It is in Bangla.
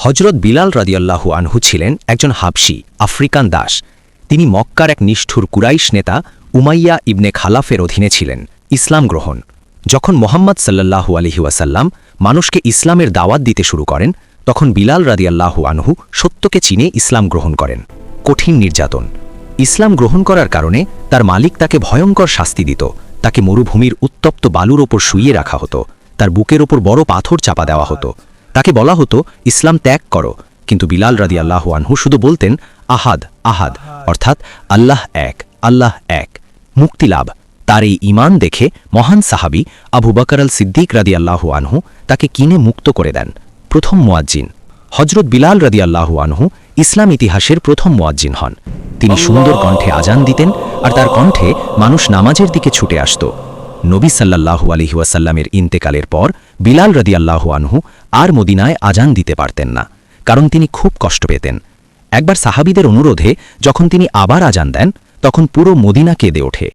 হজরত বিলাল রাদিয়াল্লাহু আনহু ছিলেন একজন হাবশী আফ্রিকান দাস। তিনি মক্কার এক নিষ্ঠুর কুরাইশ নেতা উমাইয়া ইবনে খালাফের অধীনে ছিলেন। ইসলাম গ্রহণ যখন মোহাম্মদ সাল্লাল্লাহু আলাইহি ওয়াসাল্লাম মানুষকে ইসলামের দাওয়াত দিতে শুরু করেন, তখন বিলাল রাদিয়াল্লাহু আনহু সত্যকে চিনে ইসলাম গ্রহণ করেন। কঠিন নির্যাতন। ইসলাম গ্রহণ করার কারণে তার মালিক তাকে ভয়ঙ্কর শাস্তি দিত। তাকে মরুভূমির উত্তপ্ত বালুর ওপর শুইয়ে রাখা হতো, তার বুকের ওপর বড় পাথর চাপা দেওয়া হতো। তাকে বলা হতো ইসলাম ত্যাগ করো, কিন্তু বিলাল রাদিয়াল্লাহু আনহু শুধু বলতেন আহাদ আহাদ, অর্থাৎ আল্লাহ এক, আল্লাহ এক। মুক্তিলাভ। তার এই ঈমান দেখে মহান সাহাবী আবু বকর আল সিদ্দিক রাদিয়াল্লাহু আনহু তাকে কিনে মুক্ত করে দেন। প্রথম মুয়াজ্জিন। হজরত বিলাল রাদিয়াল্লাহু আনহু ইসলাম ইতিহাসের প্রথম মুয়াজ্জিন হন। তিনি সুন্দর কণ্ঠে আজান দিতেন, আর তার কণ্ঠে মানুষ নামাজের দিকে ছুটে আসত। নবী সাল্লাল্লাহু আলাইহি ওয়াসাল্লামের ইন্তেকালের পর বিলাল রাদিয়াল্লাহু আনহু আর মদিনায় আজান দিতে পারতেন না, কারণ তিনি খুব কষ্ট পেতেন। একবার সাহাবীদের অনুরোধে যখন তিনি আবার আজান দেন, তখন পুরো মদিনা কেঁদে ওঠে।